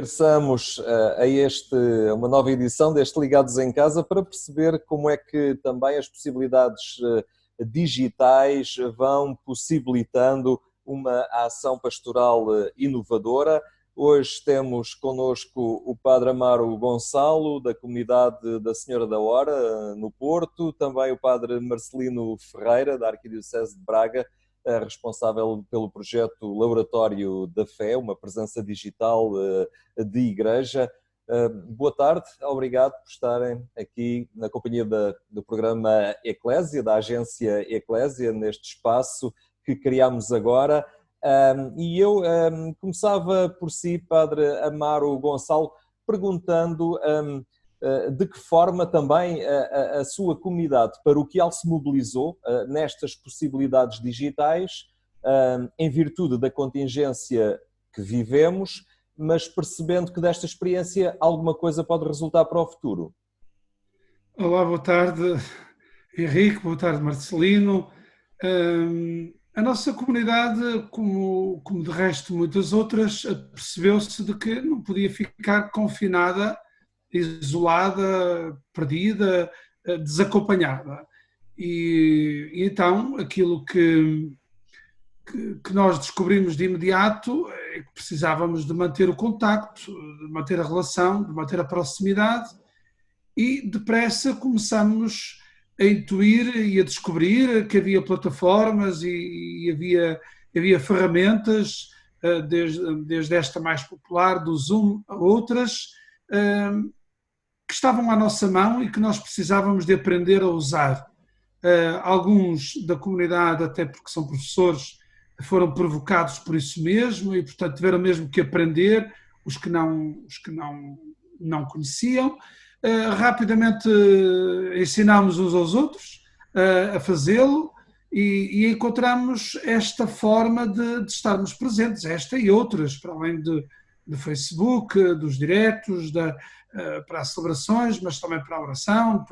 regressamos a uma nova edição deste Ligados em Casa para perceber como é que também as possibilidades digitais vão possibilitando uma ação pastoral inovadora. Hoje temos connosco o Padre Amaro Gonçalo, da comunidade da Senhora da Hora, no Porto, também o Padre Marcelino Ferreira, da Arquidiocese de Braga, responsável pelo projeto Laboratório da Fé, uma presença digital de igreja. Boa tarde, obrigado por estarem aqui na companhia do programa Eclésia, da agência Eclésia, neste espaço que criámos agora. E eu começava por si, Padre Amaro Gonçalo, perguntando de que forma também a sua comunidade paroquial se mobilizou nestas possibilidades digitais, em virtude da contingência que vivemos, mas percebendo que desta experiência alguma coisa pode resultar para o futuro. Olá, boa tarde, Henrique, boa tarde, Marcelino. A nossa comunidade, como de resto muitas outras, percebeu-se de que não podia ficar confinada, isolada, perdida, desacompanhada. E então aquilo que nós descobrimos de imediato é que precisávamos de manter o contacto, de manter a relação, de manter a proximidade, e depressa começamos a intuir e a descobrir que havia plataformas e havia ferramentas, desde esta mais popular, do Zoom, a outras, que estavam à nossa mão e que nós precisávamos de aprender a usar. Alguns da comunidade, até porque são professores, foram provocados por isso mesmo e, portanto, tiveram mesmo que aprender, os que não conheciam. Rapidamente ensinámos uns aos outros a fazê-lo e encontramos esta forma de estarmos presentes, esta e outras, para além do Facebook, dos diretos, para as celebrações, mas também para a oração,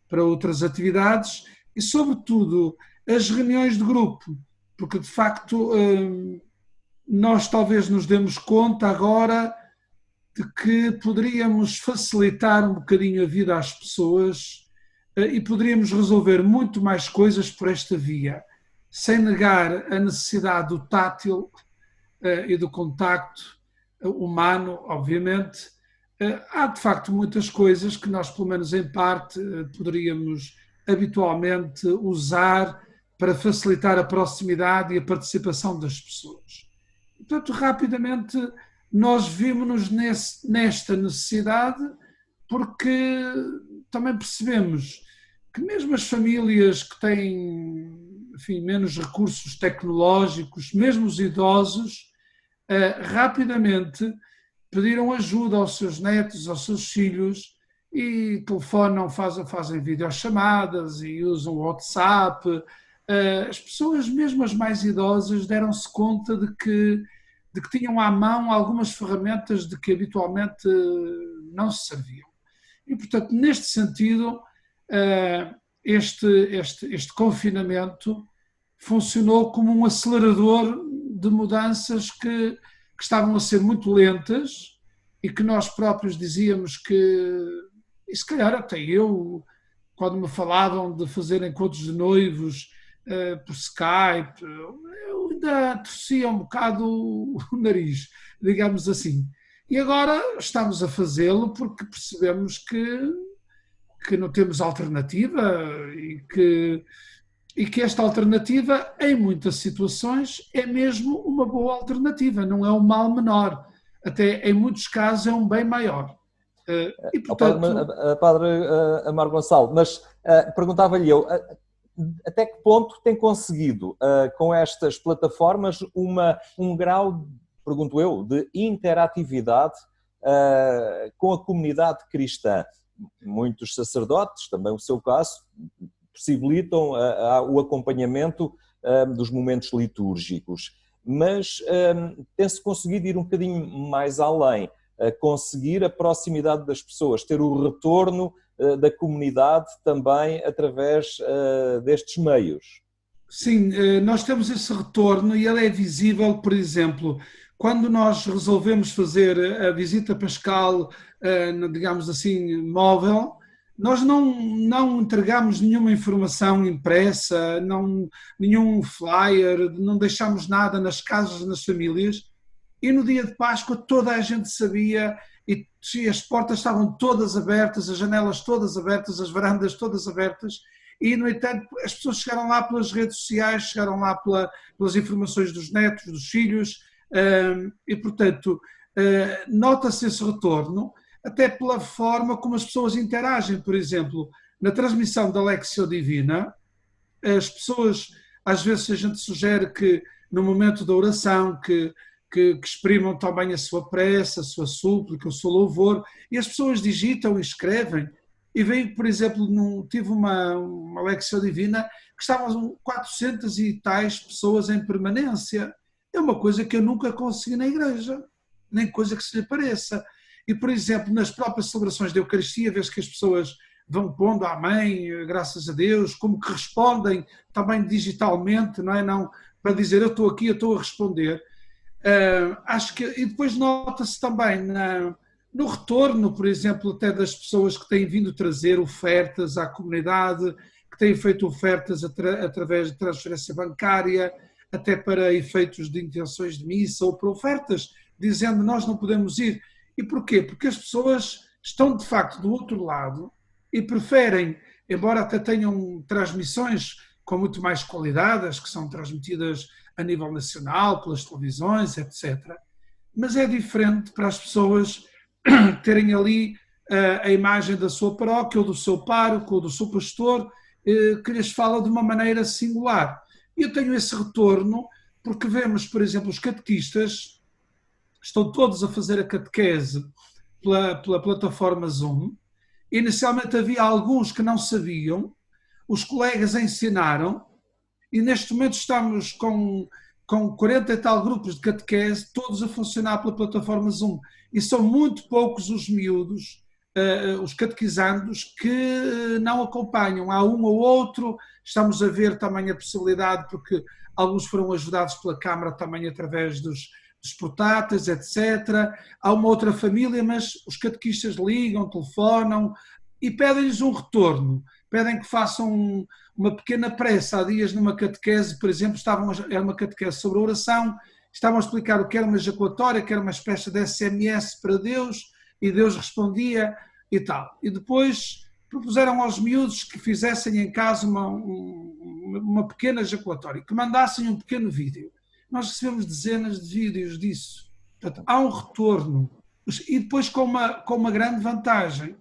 para outras atividades e, sobretudo, as reuniões de grupo, porque, de facto, nós talvez nos demos conta agora de que poderíamos facilitar um bocadinho a vida às pessoas e poderíamos resolver muito mais coisas por esta via, sem negar a necessidade do tátil e do contacto humano, obviamente. Há, de facto, muitas coisas que nós, pelo menos em parte, poderíamos habitualmente usar para facilitar a proximidade e a participação das pessoas. Portanto, rapidamente nós vimos-nos nesta necessidade, porque também percebemos que mesmo as famílias que têm, enfim, menos recursos tecnológicos, mesmo os idosos, rapidamente pediram ajuda aos seus netos, aos seus filhos, e telefonam, fazem videochamadas e usam o WhatsApp. As pessoas, mesmo as mais idosas, deram-se conta de que tinham à mão algumas ferramentas de que habitualmente não se serviam. E, portanto, neste sentido, este confinamento funcionou como um acelerador de mudanças que estavam a ser muito lentas e que nós próprios dizíamos que, e se calhar até eu, quando me falavam de fazer encontros de noivos por Skype, eu ainda torcia um bocado o nariz, digamos assim. E agora estamos a fazê-lo porque percebemos que não temos alternativa e que esta alternativa, em muitas situações, é mesmo uma boa alternativa, não é um mal menor. Até em muitos casos é um bem maior. E, portanto... Padre Amaro Gonçalo, mas perguntava-lhe eu, até que ponto tem conseguido, com estas plataformas, um grau, pergunto eu, de interatividade com a comunidade cristã? Muitos sacerdotes, também o seu caso, possibilitam o acompanhamento dos momentos litúrgicos, mas tem-se conseguido ir um bocadinho mais além, conseguir a proximidade das pessoas, ter o retorno da comunidade também através destes meios. Sim, nós temos esse retorno e ele é visível, por exemplo, quando nós resolvemos fazer a visita pascal, digamos assim, móvel, nós não entregamos nenhuma informação impressa, nenhum flyer, não deixamos nada nas casas, nas famílias. E no dia de Páscoa toda a gente sabia e as portas estavam todas abertas, as janelas todas abertas, as varandas todas abertas. E, no entanto, as pessoas chegaram lá pelas redes sociais, chegaram lá pelas informações dos netos, dos filhos, e, portanto, nota-se esse retorno, até pela forma como as pessoas interagem. Por exemplo, na transmissão da Lectio Divina, as pessoas, às vezes a gente sugere que no momento da oração, que exprimam também a sua prece, a sua súplica, o seu louvor, e as pessoas digitam e escrevem. E veio, por exemplo, tive uma Lectio Divina que estavam 400 e tais pessoas em permanência. É uma coisa que eu nunca consegui na igreja, nem coisa que se lhe pareça. E, por exemplo, nas próprias celebrações da Eucaristia, vês que as pessoas vão pondo amém, graças a Deus, como que respondem também digitalmente, não é? Não para dizer eu estou aqui, eu estou a responder. Acho que, e depois nota-se também no retorno, por exemplo, até das pessoas que têm vindo trazer ofertas à comunidade, que têm feito ofertas através de transferência bancária, até para efeitos de intenções de missa ou para ofertas, dizendo nós não podemos ir. E porquê? Porque as pessoas estão de facto do outro lado e preferem, embora até tenham transmissões com muito mais qualidade, as que são transmitidas a nível nacional, pelas televisões, etc. Mas é diferente para as pessoas terem ali a imagem da sua paróquia, ou do seu pároco, ou do seu pastor, que lhes fala de uma maneira singular. E eu tenho esse retorno porque vemos, por exemplo, os catequistas estão todos a fazer a catequese pela plataforma Zoom. Inicialmente havia alguns que não sabiam, os colegas ensinaram, e neste momento estamos com 40 e tal grupos de catequese, todos a funcionar pela plataforma Zoom. E são muito poucos os miúdos, os catequizandos, que não acompanham. Há um ou outro, estamos a ver também a possibilidade, porque alguns foram ajudados pela Câmara também através dos portáteis, etc. Há uma outra família, mas os catequistas ligam, telefonam e pedem-lhes um retorno. Pedem que façam uma pequena prece. Há dias numa catequese, por exemplo, era uma catequese sobre oração, estavam a explicar o que era uma ejaculatória, que era uma espécie de SMS para Deus, e Deus respondia e tal. E depois propuseram aos miúdos que fizessem em casa uma pequena ejaculatória, que mandassem um pequeno vídeo. Nós recebemos dezenas de vídeos disso. Portanto, há um retorno. E depois com uma grande vantagem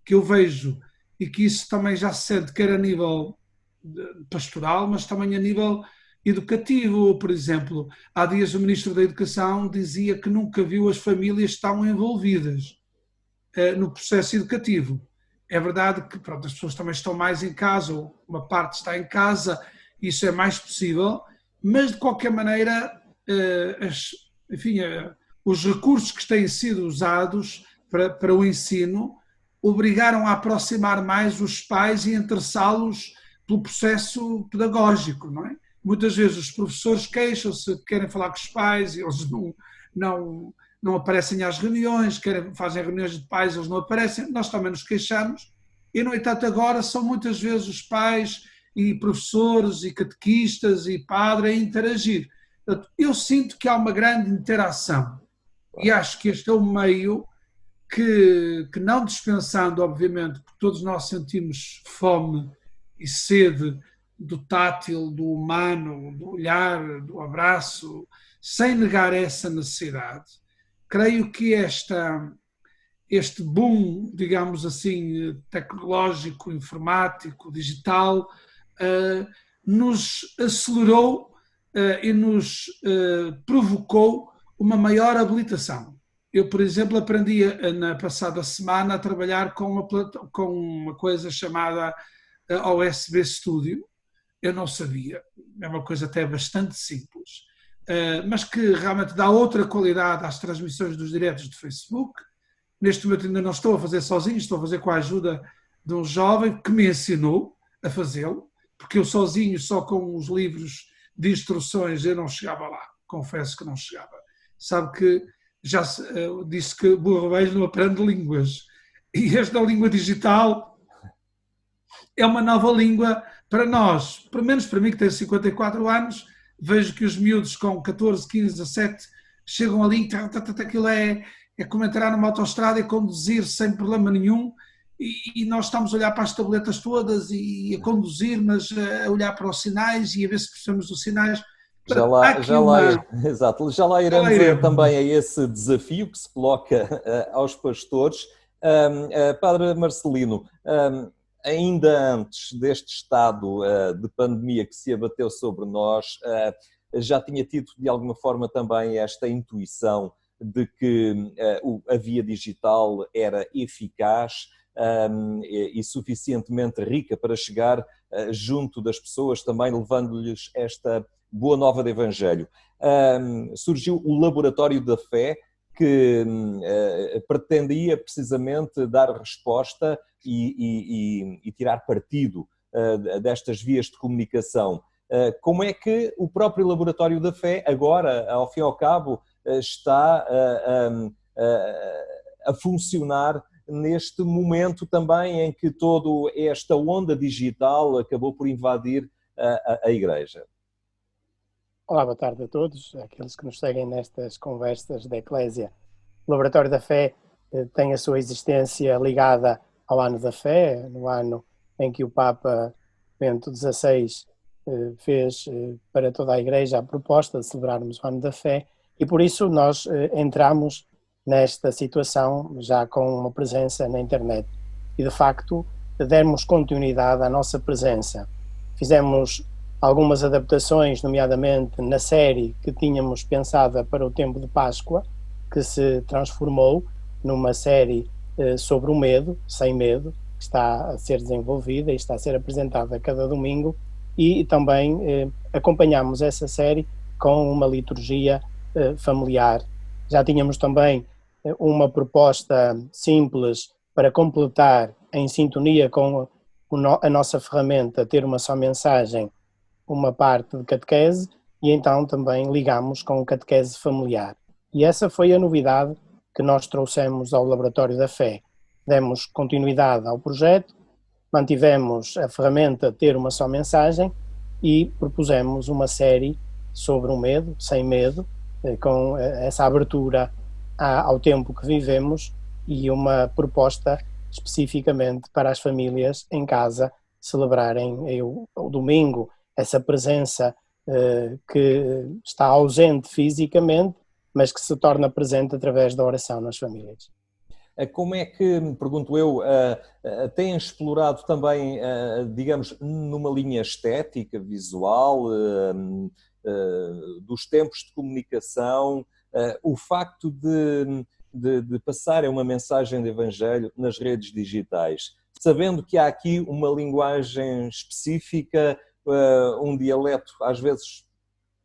que eu vejo, e que isso também já se sente, quer a nível pastoral, mas também a nível educativo. Por exemplo, há dias o Ministro da Educação dizia que nunca viu as famílias tão envolvidas no processo educativo. É verdade que pronto, as pessoas também estão mais em casa, ou uma parte está em casa, isso é mais possível, mas de qualquer maneira, os recursos que têm sido usados para o ensino obrigaram a aproximar mais os pais e interessá-los pelo processo pedagógico, não é? Muitas vezes os professores queixam-se, querem falar com os pais, e eles não aparecem às reuniões, fazem reuniões de pais, eles não aparecem, nós também nos queixamos, e no entanto agora são muitas vezes os pais e professores e catequistas e padres a interagir. Portanto, eu sinto que há uma grande interação, e acho que este é o meio que não dispensando, obviamente, porque todos nós sentimos fome e sede do tátil, do humano, do olhar, do abraço, sem negar essa necessidade. Creio que este boom, digamos assim, tecnológico, informático, digital, nos acelerou e nos provocou uma maior habilitação. Eu, por exemplo, aprendi na passada semana a trabalhar com uma coisa chamada OSB Studio. Eu não sabia, é uma coisa até bastante simples, mas que realmente dá outra qualidade às transmissões dos diretos de Facebook. Neste momento ainda não estou a fazer sozinho, estou a fazer com a ajuda de um jovem que me ensinou a fazê-lo, porque eu sozinho, só com os livros de instruções, eu não chegava lá, confesso que não chegava. sabe que já disse que burro velho não aprende línguas. E esta língua digital é uma nova língua para nós. Pelo menos para mim, que tenho 54 anos, vejo que os miúdos com 14, 15, 17 chegam ali, aquilo é como entrar numa autoestrada e conduzir sem problema nenhum, e nós estamos a olhar para as tabletas todas e a conduzir, mas a olhar para os sinais e a ver se percebemos os sinais. Exato, já lá iremos também a esse desafio que se coloca aos pastores. Padre Marcelino, ainda antes deste estado de pandemia que se abateu sobre nós, já tinha tido de alguma forma também esta intuição de que a via digital era eficaz e suficientemente rica para chegar junto das pessoas, também levando-lhes esta boa nova do Evangelho. Surgiu o Laboratório da Fé, que pretendia precisamente dar resposta e tirar partido destas vias de comunicação. Como é que o próprio Laboratório da Fé, agora, ao fim e ao cabo, está a funcionar neste momento também em que toda esta onda digital acabou por invadir a Igreja? Olá, boa tarde a todos, aqueles que nos seguem nestas conversas da Eclésia. O Laboratório da Fé tem a sua existência ligada ao Ano da Fé, no ano em que o Papa Bento XVI fez para toda a Igreja a proposta de celebrarmos o Ano da Fé, e por isso nós entramos nesta situação já com uma presença na internet e de facto dermos continuidade à nossa presença. Fizemos algumas adaptações, nomeadamente na série que tínhamos pensada para o tempo de Páscoa, que se transformou numa série sobre o medo, Sem Medo, que está a ser desenvolvida e está a ser apresentada a cada domingo, e também acompanhamos essa série com uma liturgia familiar. Já tínhamos também uma proposta simples para completar, em sintonia com a nossa ferramenta, Ter Uma Só Mensagem, uma parte de catequese, e então também ligamos com catequese familiar. E essa foi a novidade que nós trouxemos ao Laboratório da Fé. Demos continuidade ao projeto, mantivemos a ferramenta Ter Uma Só Mensagem e propusemos uma série sobre o medo, Sem Medo, com essa abertura ao tempo que vivemos e uma proposta especificamente para as famílias em casa celebrarem o domingo, essa presença que está ausente fisicamente, mas que se torna presente através da oração nas famílias. Como é que, pergunto eu, têm explorado também, digamos, numa linha estética, visual, dos tempos de comunicação, o facto de passarem uma mensagem de Evangelho nas redes digitais, sabendo que há aqui uma linguagem específica, um dialeto às vezes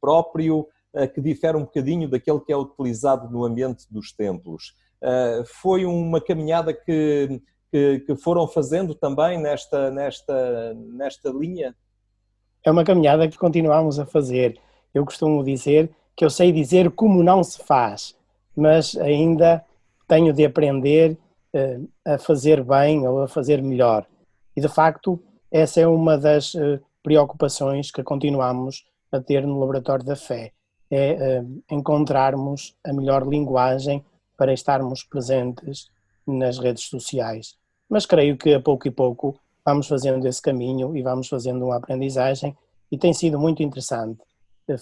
próprio, que difere um bocadinho daquele que é utilizado no ambiente dos templos. Foi uma caminhada que foram fazendo também nesta linha? É uma caminhada que continuamos a fazer. Eu costumo dizer que eu sei dizer como não se faz, mas ainda tenho de aprender a fazer bem ou a fazer melhor. E de facto, essa é uma das preocupações que continuamos a ter no Laboratório da Fé, é encontrarmos a melhor linguagem para estarmos presentes nas redes sociais. Mas creio que a pouco e pouco vamos fazendo esse caminho e vamos fazendo uma aprendizagem, e tem sido muito interessante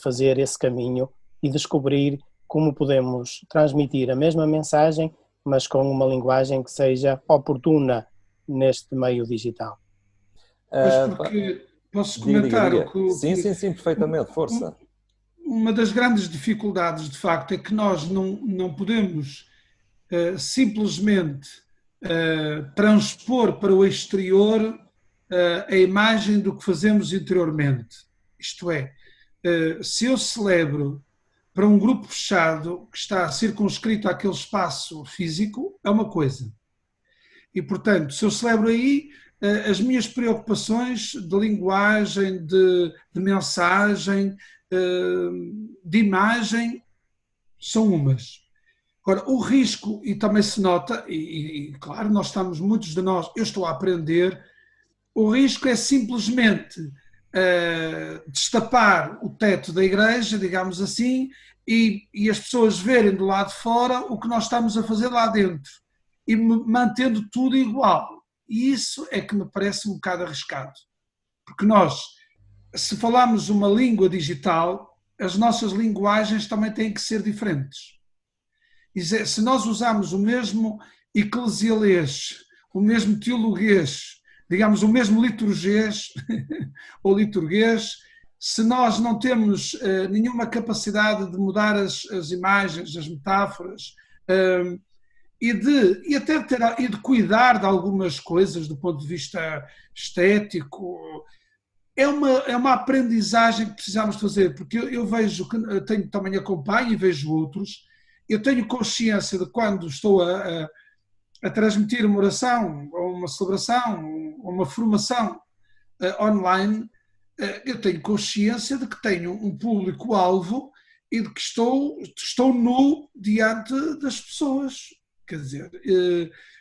fazer esse caminho e descobrir como podemos transmitir a mesma mensagem, mas com uma linguagem que seja oportuna neste meio digital. Pois porque posso comentar? Diga. Sim, perfeitamente, força. Uma das grandes dificuldades, de facto, é que nós não podemos simplesmente transpor para o exterior a imagem do que fazemos interiormente. Isto é, se eu celebro para um grupo fechado que está circunscrito àquele espaço físico, é uma coisa. E, portanto, se eu celebro aí, as minhas preocupações de linguagem, de mensagem, de imagem, são umas. Agora, o risco, e também se nota, claro, muitos de nós, eu estou a aprender, o risco é simplesmente destapar o teto da igreja, digamos assim, e as pessoas verem do lado de fora o que nós estamos a fazer lá dentro, e mantendo tudo igual. E isso é que me parece um bocado arriscado. Porque nós, se falarmos uma língua digital, as nossas linguagens também têm que ser diferentes. E se nós usarmos o mesmo eclesialês, o mesmo teologuês, digamos, o mesmo liturguês, ou liturguês, se nós não temos nenhuma capacidade de mudar as imagens, as metáforas, e de cuidar de algumas coisas do ponto de vista estético, é uma aprendizagem que precisamos fazer, porque eu vejo, que também acompanho e vejo outros, eu tenho consciência de quando estou a transmitir uma oração, ou uma celebração, ou uma formação online, eu tenho consciência de que tenho um público-alvo e de que estou nu diante das pessoas. Quer dizer,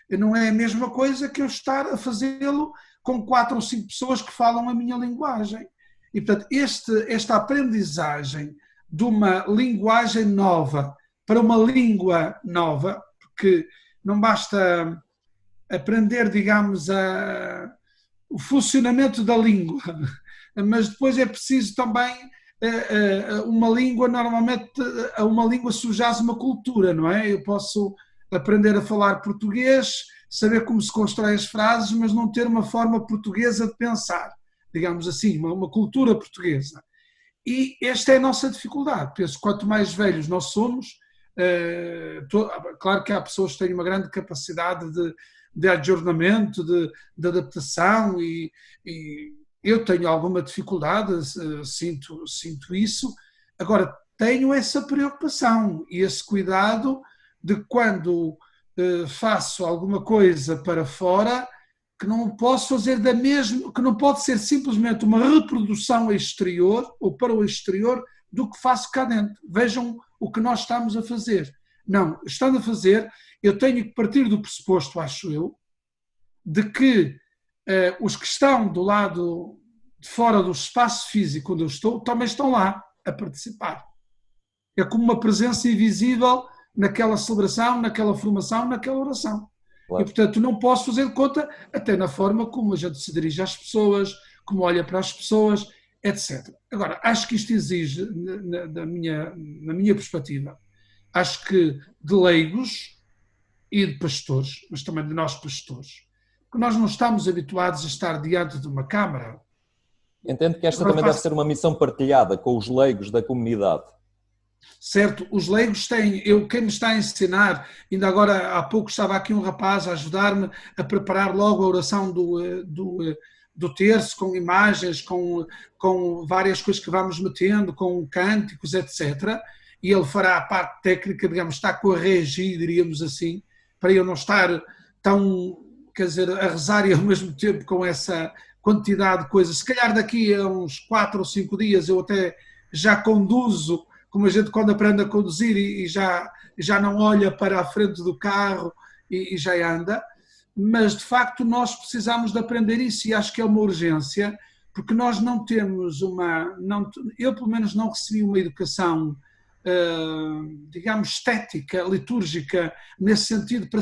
não é a mesma coisa que eu estar a fazê-lo com 4 ou 5 pessoas que falam a minha linguagem. E, portanto, esta aprendizagem de uma linguagem nova para uma língua nova, porque não basta aprender, digamos, o funcionamento da língua, mas depois é preciso também uma língua, normalmente a uma língua subjaz uma cultura, não é? Eu posso aprender a falar português, saber como se constrói as frases, mas não ter uma forma portuguesa de pensar, digamos assim, uma cultura portuguesa. E esta é a nossa dificuldade. Penso que quanto mais velhos nós somos, claro que há pessoas que têm uma grande capacidade de ajornamento, de adaptação, e eu tenho alguma dificuldade, sinto isso. Agora, tenho essa preocupação e esse cuidado de quando faço alguma coisa para fora, que não posso fazer que não pode ser simplesmente uma reprodução exterior ou para o exterior do que faço cá dentro. Vejam o que nós estamos a fazer. Não, estando a fazer, eu tenho que partir do pressuposto, acho eu, de que os que estão do lado de fora do espaço físico onde eu estou, também estão lá a participar. É como uma presença invisível naquela celebração, naquela formação, naquela oração. Claro. E, portanto, não posso fazer de conta até na forma como a gente se dirige às pessoas, como olha para as pessoas, etc. Agora, acho que isto exige, na minha perspectiva, acho que de leigos e de pastores, mas também de nós pastores, porque nós não estamos habituados a estar diante de uma câmara. Entendo que esta também deve ser uma missão partilhada com os leigos da comunidade. Certo, os leigos têm, quem me está a ensinar, ainda agora há pouco estava aqui um rapaz a ajudar-me a preparar logo a oração do terço, com imagens, com várias coisas que vamos metendo, com cânticos, etc. E ele fará a parte técnica, digamos, está com a regi, diríamos assim, para eu não estar tão, quer dizer, a rezar e ao mesmo tempo com essa quantidade de coisas. Se calhar daqui a uns 4 ou 5 dias eu até já conduzo, como a gente quando aprende a conduzir e já não olha para a frente do carro e já anda, mas de facto nós precisamos de aprender isso e acho que é uma urgência, porque nós não temos eu pelo menos não recebi uma educação, digamos, estética, litúrgica, nesse sentido, para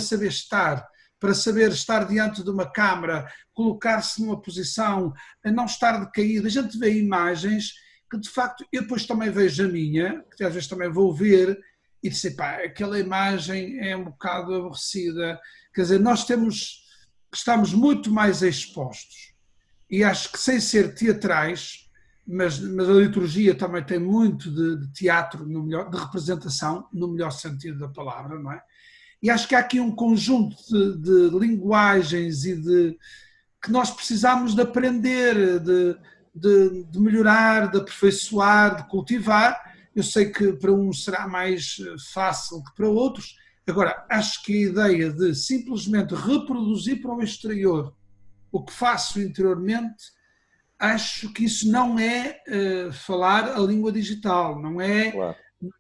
saber estar diante de uma câmara, colocar-se numa posição, a não estar decaído. A gente vê imagens que de facto eu depois também vejo a minha, que às vezes também vou ver e dizer, aquela imagem é um bocado aborrecida. Quer dizer, nós estamos muito mais expostos e acho que sem ser teatrais, mas a liturgia também tem muito de teatro, de representação, no melhor sentido da palavra, não é? E acho que há aqui um conjunto de linguagens que nós precisamos de aprender, de melhorar, de aperfeiçoar, de cultivar. Eu sei que para uns será mais fácil que para outros. Agora, acho que a ideia de simplesmente reproduzir para o exterior o que faço interiormente, acho que isso não é falar a língua digital, não é, claro,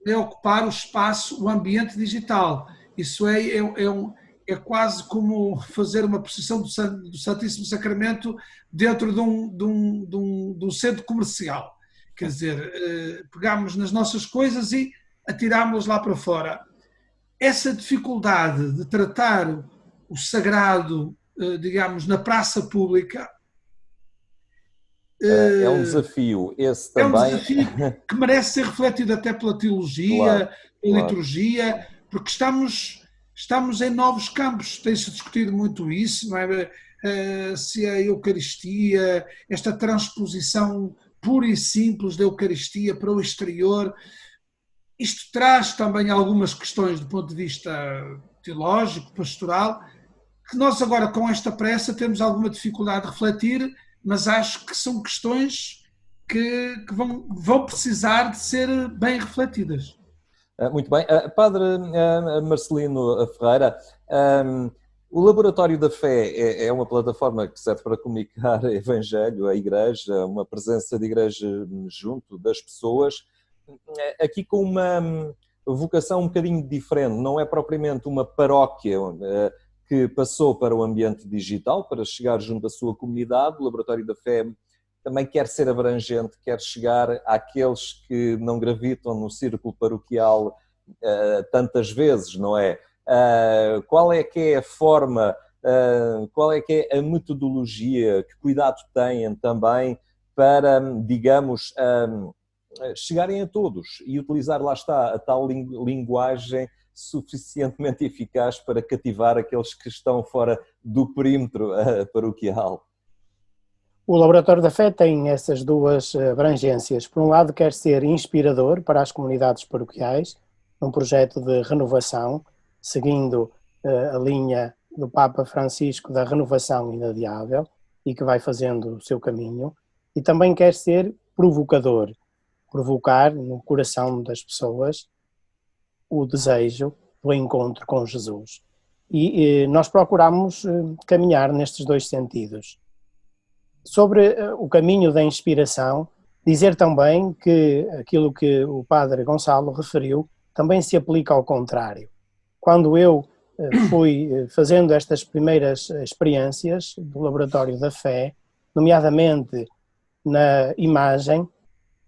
é ocupar o espaço, o ambiente digital. Isso é quase como fazer uma procissão do Santíssimo Sacramento dentro de um centro comercial. Quer dizer, pegamos nas nossas coisas e atirámos-las lá para fora. Essa dificuldade de tratar o sagrado, digamos, na praça pública, é um desafio, esse também. É um desafio que merece ser refletido até pela teologia, Claro, pela liturgia, porque estamos em novos campos, tem-se discutido muito isso, não é? Se a Eucaristia, esta transposição pura e simples da Eucaristia para o exterior, isto traz também algumas questões do ponto de vista teológico, pastoral, que nós agora com esta pressa temos alguma dificuldade de refletir, mas acho que são questões que vão precisar de ser bem refletidas. Muito bem. Padre Marcelino Ferreira, o Laboratório da Fé é uma plataforma que serve para comunicar o Evangelho, a Igreja, uma presença de Igreja junto das pessoas, aqui com uma vocação um bocadinho diferente, não é propriamente uma paróquia que passou para o ambiente digital, para chegar junto à sua comunidade. O Laboratório da Fé também quer ser abrangente, quer chegar àqueles que não gravitam no círculo paroquial tantas vezes, não é? Qual é que é a forma, qual é que é a metodologia, que cuidado têm também para, digamos, chegarem a todos e utilizar, lá está, a tal linguagem suficientemente eficaz para cativar aqueles que estão fora do perímetro paroquial? O Laboratório da Fé tem essas duas abrangências. Por um lado, quer ser inspirador para as comunidades paroquiais, num projeto de renovação, seguindo a linha do Papa Francisco da renovação inadiável e que vai fazendo o seu caminho. E também quer ser provocador, provocar no coração das pessoas o desejo do encontro com Jesus. E nós procuramos caminhar nestes dois sentidos. Sobre o caminho da inspiração, dizer também que aquilo que o padre Gonçalo referiu também se aplica ao contrário. Quando eu fui fazendo estas primeiras experiências do Laboratório da Fé, nomeadamente na imagem,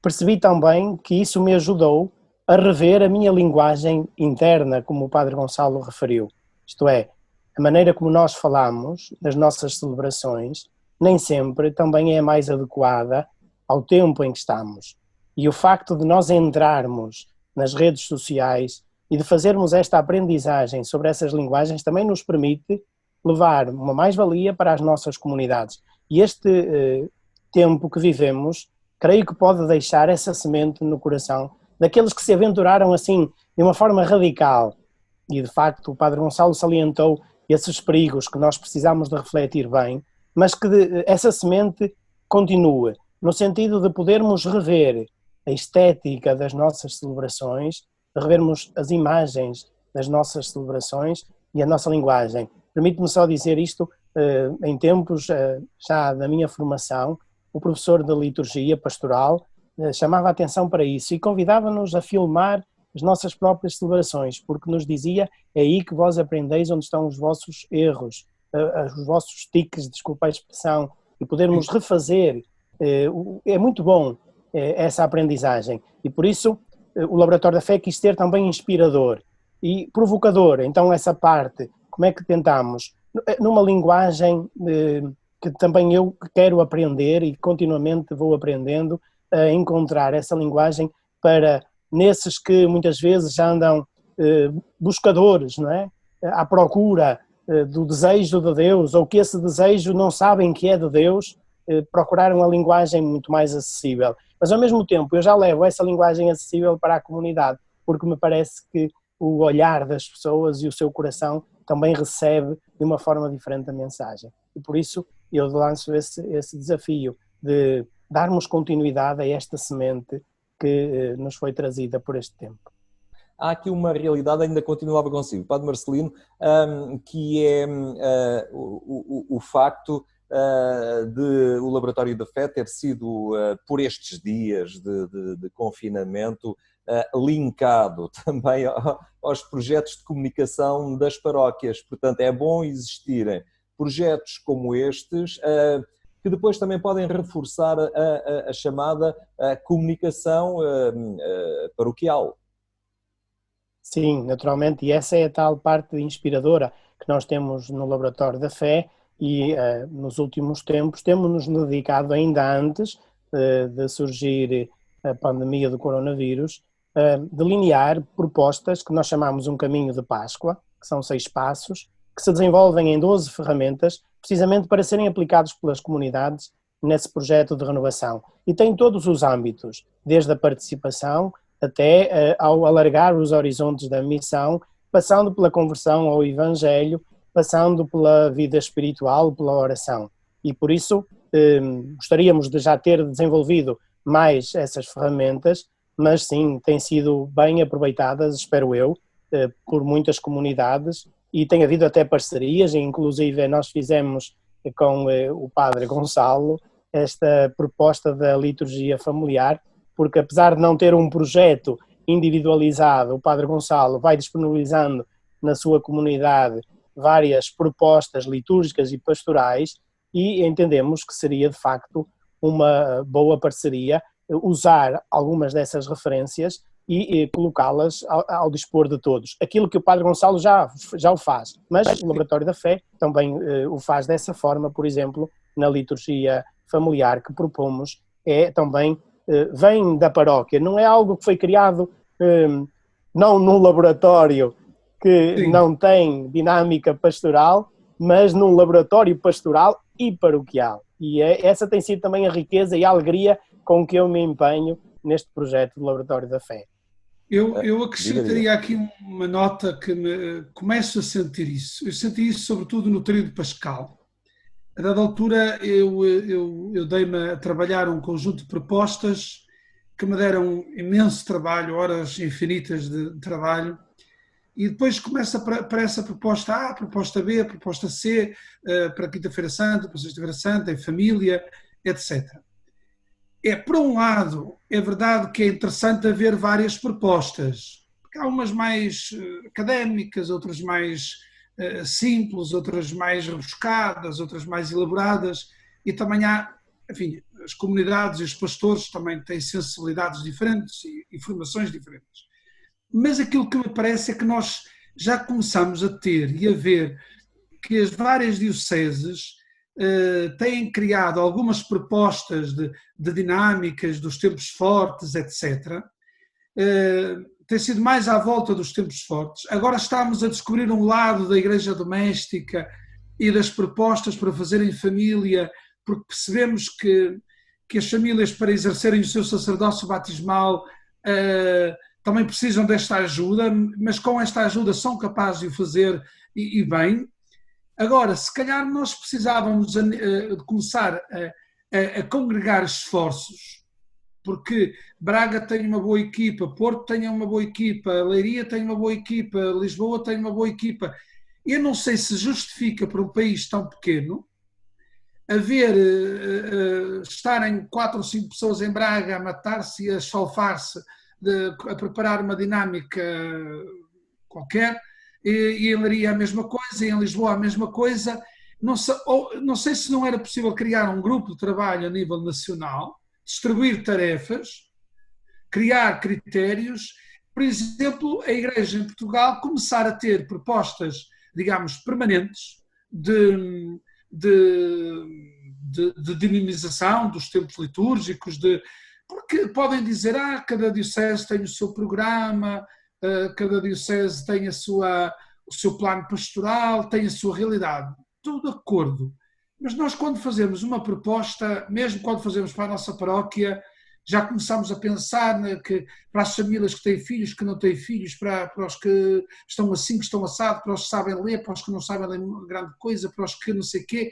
percebi também que isso me ajudou a rever a minha linguagem interna, como o padre Gonçalo referiu. Isto é, a maneira como nós falamos nas nossas celebrações nem sempre também é a mais adequada ao tempo em que estamos. E o facto de nós entrarmos nas redes sociais e de fazermos esta aprendizagem sobre essas linguagens também nos permite levar uma mais-valia para as nossas comunidades. E este tempo que vivemos, creio que pode deixar essa semente no coração daqueles que se aventuraram assim de uma forma radical. E de facto o padre Gonçalo salientou esses perigos que nós precisamos de refletir bem, mas que essa semente continue, no sentido de podermos rever a estética das nossas celebrações, de revermos as imagens das nossas celebrações e a nossa linguagem. Permite-me só dizer isto, em tempos já da minha formação, o professor de liturgia pastoral chamava a atenção para isso e convidava-nos a filmar as nossas próprias celebrações, porque nos dizia: é aí que vós aprendeis onde estão os vossos erros, os vossos tiques, desculpa a expressão, e podermos refazer. É muito bom essa aprendizagem, e por isso o Laboratório da Fé quis ser também inspirador e provocador. Então essa parte, como é que tentamos, numa linguagem que também eu quero aprender e continuamente vou aprendendo, a encontrar essa linguagem para nesses que muitas vezes já andam buscadores, não é? À procura do desejo de Deus, ou que esse desejo não sabem que é de Deus, procurar uma linguagem muito mais acessível. Mas ao mesmo tempo eu já levo essa linguagem acessível para a comunidade, porque me parece que o olhar das pessoas e o seu coração também recebe de uma forma diferente a mensagem. E por isso eu lanço esse desafio de darmos continuidade a esta semente que nos foi trazida por este tempo. Há aqui uma realidade, ainda continuava consigo, Padre Marcelino, que é o facto de o Laboratório da Fé ter sido, por estes dias de confinamento, linkado também aos projetos de comunicação das paróquias. Portanto, é bom existirem projetos como estes, que depois também podem reforçar a chamada comunicação paroquial. Sim, naturalmente, e essa é a tal parte inspiradora que nós temos no Laboratório da Fé e nos últimos tempos temos-nos dedicado, ainda antes de surgir a pandemia do coronavírus, delinear propostas que nós chamamos um caminho de Páscoa, que são 6 passos, que se desenvolvem em 12 ferramentas, precisamente para serem aplicados pelas comunidades nesse projeto de renovação. E tem todos os âmbitos, desde a participação até ao alargar os horizontes da missão, passando pela conversão ao Evangelho, passando pela vida espiritual, pela oração. E por isso gostaríamos de já ter desenvolvido mais essas ferramentas, mas sim, têm sido bem aproveitadas, espero eu, por muitas comunidades, e tem havido até parcerias, inclusive nós fizemos com o Padre Gonçalo esta proposta da liturgia familiar, porque apesar de não ter um projeto individualizado, o Padre Gonçalo vai disponibilizando na sua comunidade várias propostas litúrgicas e pastorais e entendemos que seria de facto uma boa parceria usar algumas dessas referências e colocá-las ao dispor de todos. Aquilo que o Padre Gonçalo já o faz, mas o Laboratório da Fé também o faz dessa forma, por exemplo, na liturgia familiar que propomos, é também, vem da paróquia, não é algo que foi criado não num laboratório que Sim. não tem dinâmica pastoral, mas num laboratório pastoral e paroquial. E essa tem sido também a riqueza e a alegria com que eu me empenho neste projeto do Laboratório da Fé. Eu acrescentaria aqui uma nota que começo a sentir isso. Eu senti isso sobretudo no tríodo pascal. A dada altura eu dei-me a trabalhar um conjunto de propostas que me deram imenso trabalho, horas infinitas de trabalho, e depois começa para essa proposta A, a proposta B, a proposta C, para Quinta-feira Santa, para Sexta-feira Santa, em família, etc. Por um lado, é verdade que é interessante haver várias propostas, porque há umas mais académicas, outras mais simples, outras mais rebuscadas, outras mais elaboradas, e também há, enfim, as comunidades e os pastores também têm sensibilidades diferentes e formações diferentes. Mas aquilo que me parece é que nós já começamos a ter e a ver que as várias dioceses têm criado algumas propostas de dinâmicas dos tempos fortes, etc. Tem sido mais à volta dos tempos fortes. Agora estamos a descobrir um lado da igreja doméstica e das propostas para fazer em família, porque percebemos que as famílias, para exercerem o seu sacerdócio batismal, também precisam desta ajuda, mas com esta ajuda são capazes de o fazer e bem. Agora, se calhar nós precisávamos de começar a congregar esforços, porque Braga tem uma boa equipa, Porto tem uma boa equipa, Leiria tem uma boa equipa, Lisboa tem uma boa equipa. Eu não sei se justifica para um país tão pequeno estarem 4 ou 5 pessoas em Braga a matar-se e a esfalfar-se, a preparar uma dinâmica qualquer, e em Leiria a mesma coisa, e em Lisboa a mesma coisa. Não sei se não era possível criar um grupo de trabalho a nível nacional, distribuir tarefas, criar critérios. Por exemplo, a Igreja em Portugal começar a ter propostas, digamos, permanentes de dinamização dos tempos litúrgicos, porque podem dizer, cada diocese tem o seu programa, cada diocese tem o seu plano pastoral, tem a sua realidade, tudo de acordo. Mas nós, quando fazemos uma proposta, mesmo quando fazemos para a nossa paróquia, já começamos a pensar que para as famílias que têm filhos, que não têm filhos, para os que estão assim, que estão assados, para os que sabem ler, para os que não sabem ler grande coisa, para os que não sei o quê.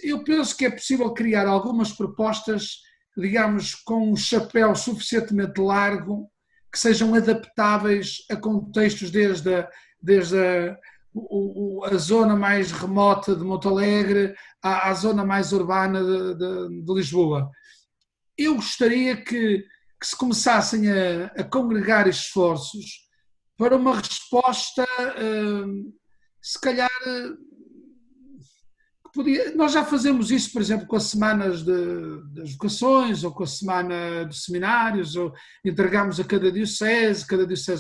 Eu penso que é possível criar algumas propostas, digamos, com um chapéu suficientemente largo, que sejam adaptáveis a contextos desde a zona mais remota de Montalegre à zona mais urbana de Lisboa. Eu gostaria que se começassem a congregar esforços para uma resposta, se calhar, nós já fazemos isso, por exemplo, com as semanas das vocações, ou com a semana dos seminários, ou entregamos a cada diocese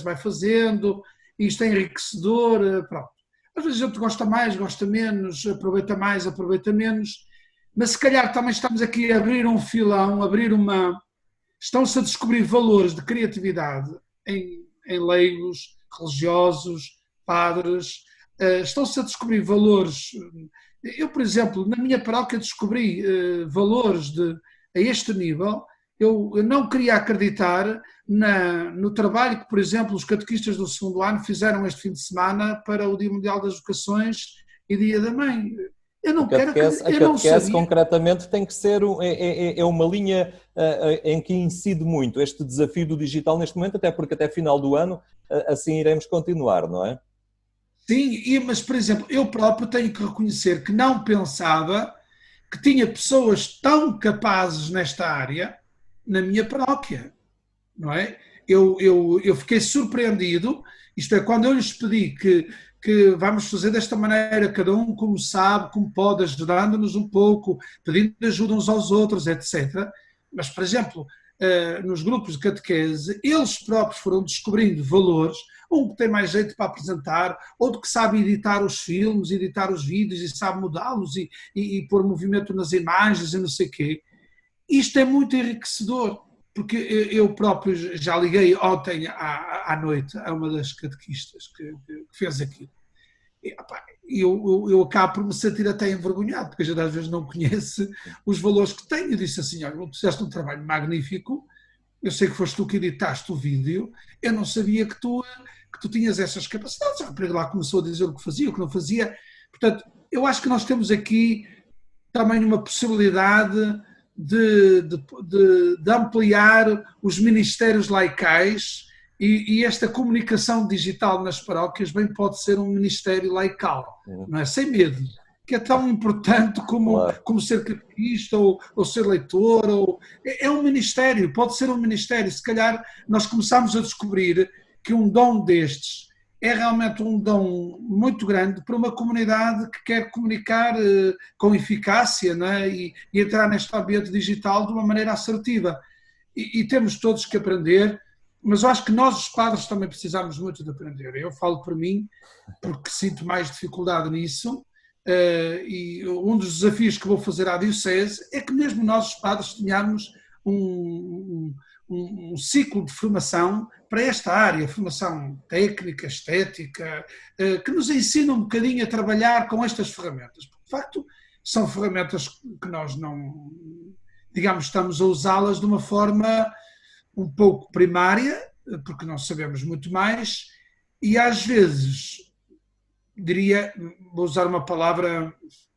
vai fazendo, e isto é enriquecedor, pronto. Às vezes a gente gosta mais, gosta menos, aproveita mais, aproveita menos, mas se calhar também estamos aqui a abrir um filão, estão-se a descobrir valores de criatividade em leigos, religiosos, padres, estão-se a descobrir valores. Eu, por exemplo, na minha paróquia descobri valores a este nível. Eu não queria acreditar no trabalho que, por exemplo, os catequistas do segundo ano fizeram este fim de semana para o Dia Mundial das Vocações e Dia da Mãe. Eu não quero acreditar. A catequese concretamente tem que ser uma linha em que incide muito este desafio do digital neste momento, até porque até final do ano assim iremos continuar, não é? Sim, mas, por exemplo, eu próprio tenho que reconhecer que não pensava que tinha pessoas tão capazes nesta área na minha paróquia, não é? Eu fiquei surpreendido, isto é, quando eu lhes pedi que vamos fazer desta maneira, cada um como sabe, como pode, ajudando-nos um pouco, pedindo ajuda uns aos outros, etc. Mas, por exemplo, nos grupos de catequese, eles próprios foram descobrindo valores, um que tem mais jeito para apresentar, outro que sabe editar os filmes, editar os vídeos e sabe mudá-los e pôr movimento nas imagens e não sei o quê. Isto é muito enriquecedor, porque eu próprio já liguei ontem à noite a uma das catequistas que fez aquilo. E eu acabo por me sentir até envergonhado, porque às vezes não conhece os valores que tenho. Eu disse assim, olha, tu fizeste um trabalho magnífico, eu sei que foste tu que editaste o vídeo, eu não sabia que tu tinhas essas capacidades. Para lá começou a dizer o que fazia, o que não fazia. Portanto, eu acho que nós temos aqui também uma possibilidade de ampliar os ministérios laicais e esta comunicação digital nas paróquias bem pode ser um ministério laical, não é? Sem medo, que é tão importante como ser catequista ou ser leitor. É um ministério, pode ser um ministério. Se calhar nós começamos a descobrir que um dom destes é realmente um dom muito grande para uma comunidade que quer comunicar com eficácia, não é? E entrar neste ambiente digital de uma maneira assertiva. E temos todos que aprender, mas eu acho que nós, os padres, também precisamos muito de aprender. Eu falo por mim, porque sinto mais dificuldade nisso, e um dos desafios que vou fazer à Diocese é que mesmo nós, os padres, tenhamos um ciclo de formação para esta área, formação técnica, estética, que nos ensina um bocadinho a trabalhar com estas ferramentas. Porque, de facto, são ferramentas que nós não, digamos, estamos a usá-las de uma forma um pouco primária, porque não sabemos muito mais, e às vezes, diria, vou usar uma palavra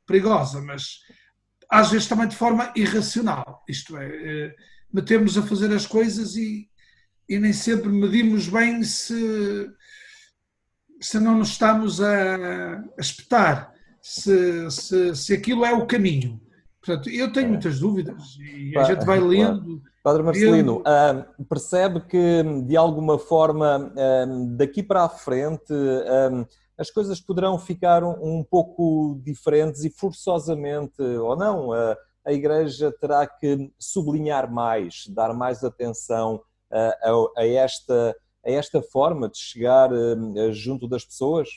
perigosa, mas às vezes também de forma irracional, isto é, metemos a fazer as coisas e nem sempre medimos bem se não nos estamos a espetar, se aquilo é o caminho. Portanto, eu tenho muitas dúvidas e a gente vai lendo. Padre Marcelino, percebe que de alguma forma daqui para a frente as coisas poderão ficar um pouco diferentes e forçosamente, ou não, a Igreja terá que sublinhar mais, dar mais atenção a esta forma de chegar junto das pessoas?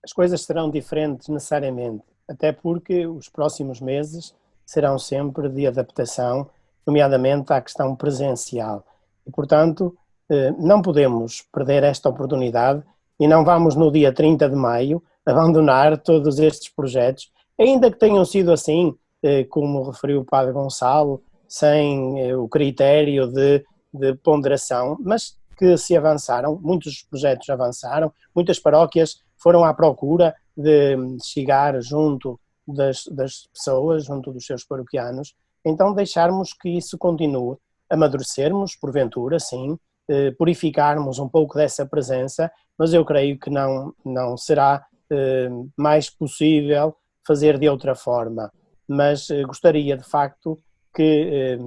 As coisas serão diferentes necessariamente, até porque os próximos meses serão sempre de adaptação, nomeadamente à questão presencial. E, portanto, não podemos perder esta oportunidade e não vamos no dia 30 de maio abandonar todos estes projetos, ainda que tenham sido assim, como referiu o Padre Gonçalo, sem o critério de ponderação, mas que se avançaram, muitos projetos avançaram, muitas paróquias foram à procura de chegar junto das pessoas, junto dos seus paroquianos, então deixarmos que isso continue, amadurecermos, porventura, sim, purificarmos um pouco dessa presença, mas eu creio que não será mais possível fazer de outra forma. Mas gostaria, de facto, que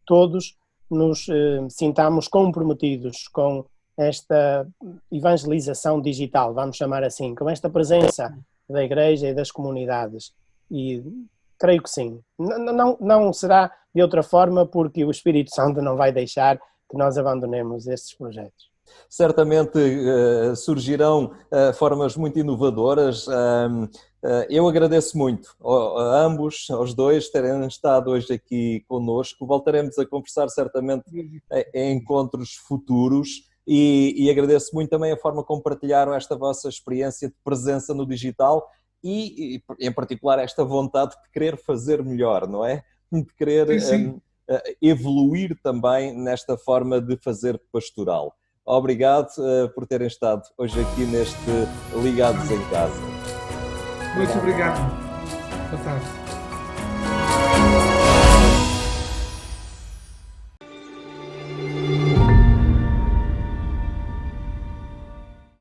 todos nos sintamos comprometidos com esta evangelização digital, vamos chamar assim, com esta presença da Igreja e das comunidades. E creio que sim. Não será de outra forma, porque o Espírito Santo não vai deixar que nós abandonemos estes projetos. Certamente surgirão formas muito inovadoras. Eu agradeço muito a ambos, aos dois, terem estado hoje aqui conosco. Voltaremos a conversar certamente em encontros futuros e agradeço muito também a forma como partilharam esta vossa experiência de presença no digital e em particular esta vontade de querer fazer melhor, não é? De querer evoluir também nesta forma de fazer pastoral. Obrigado por terem estado hoje aqui neste Ligados em Casa. Muito obrigado. Boa tarde.